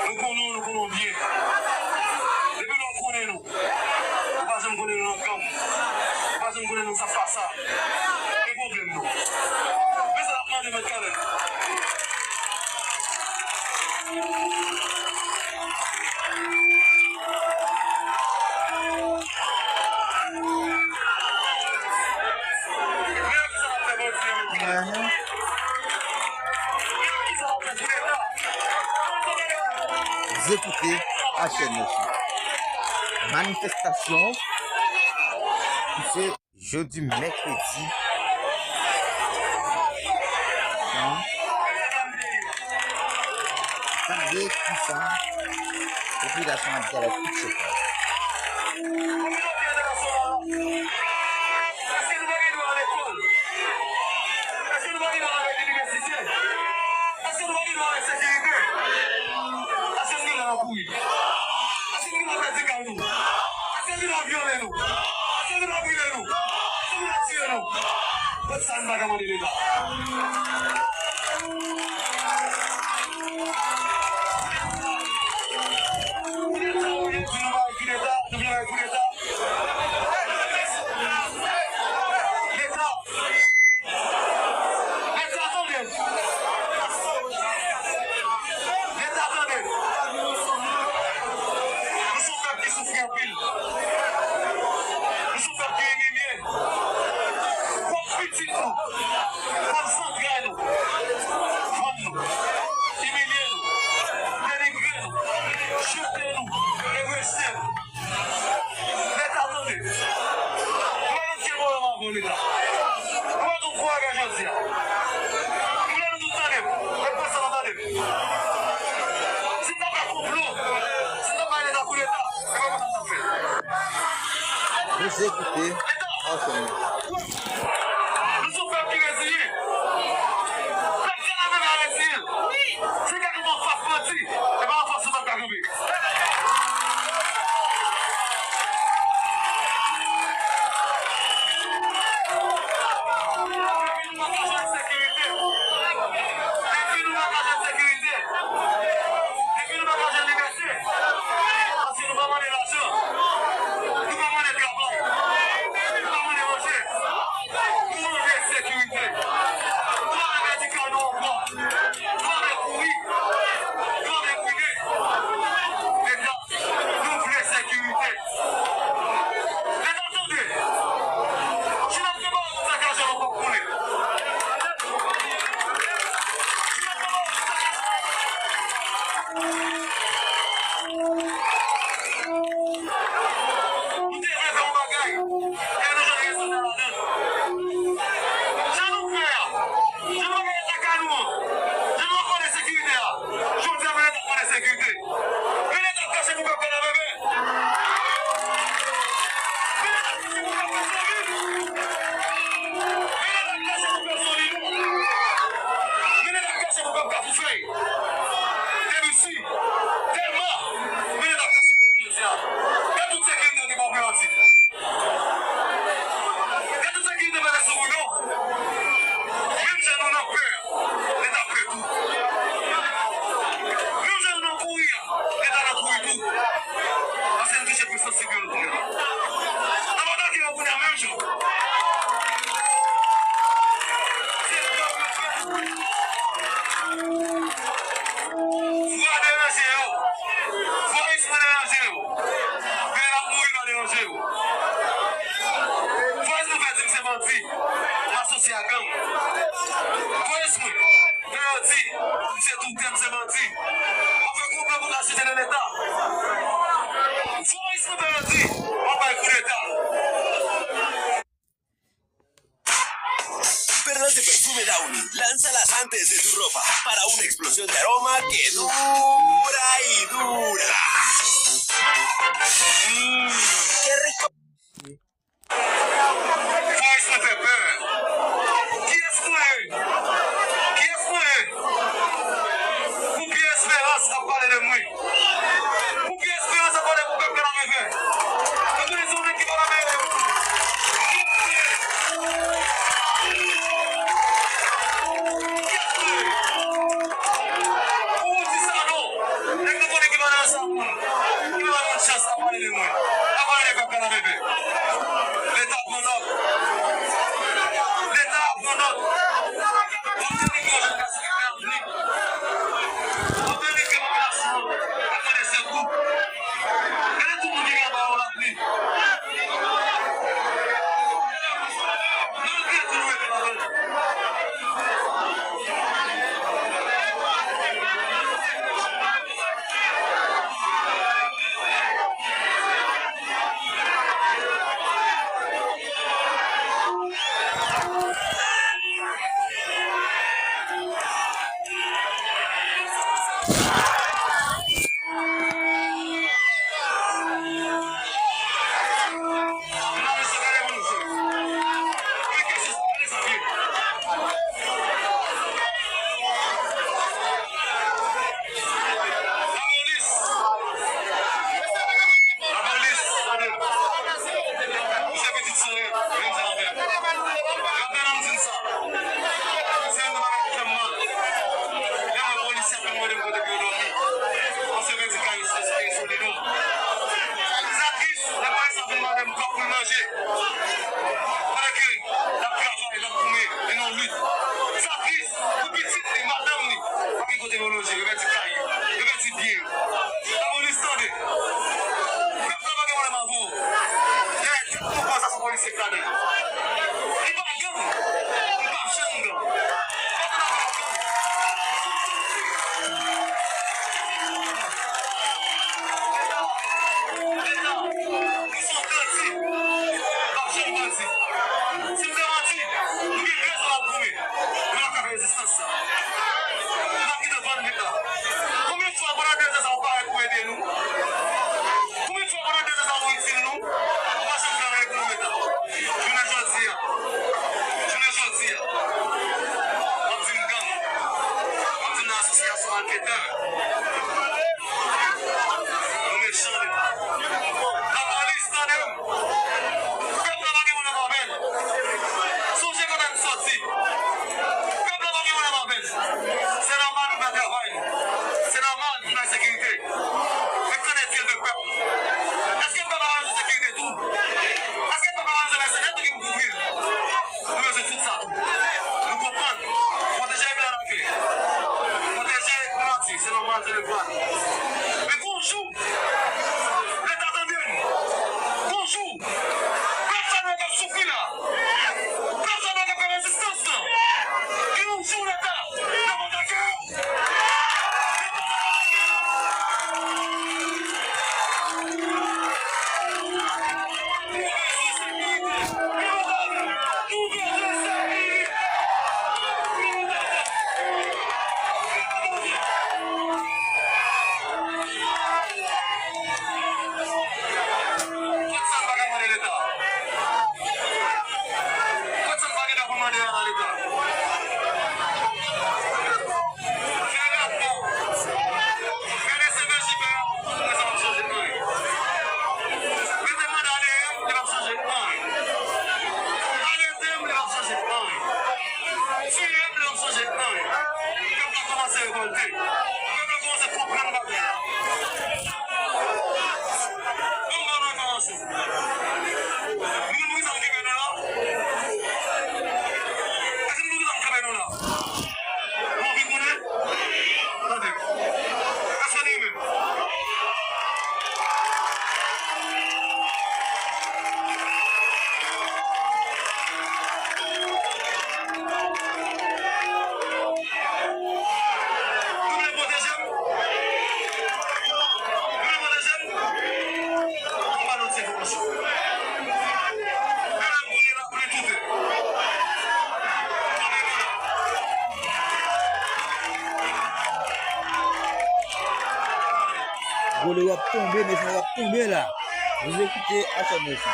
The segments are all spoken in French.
Nous connaissons bien. Depuis nous connaissons nous. Nous pas nous connaissons nous camp. Nous pas nous connaissons nous ça face ça. Et problème nous. Mais ça va demander mettre calme. Vous écoutez HN9. Manifestation, c'est jeudi, mercredi. Attendez, tout ça. Population a dit à la toute chose. Vous écoutez HN9. capacité de l'État. Voice rebelde, on va écouter l'État. Perlas de perfume Downy, lánzalas antes de tu ropa para una explosión de aroma que dura y dura. ¡Qué rico! Voice me fait peur. Qui est-ce que Qui est-ce que Pour qui Espérance a parlé de moi? Pour qui Espérance a parlé de peuple en rêve? Vous connaissez un qui va la mettre? L'État prend note. L'État prend note. Combien de fois pendant 2 ans, on va utiliser nous? On va se faire avec nous, l'État. Gole wap tombe, mais ça va tomber là. Vous écoutez à son dessin.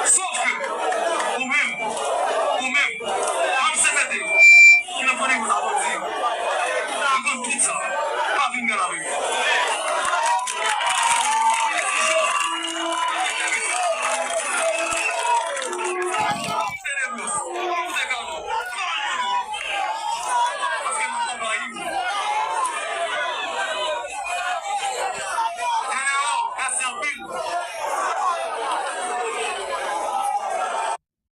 Sauf que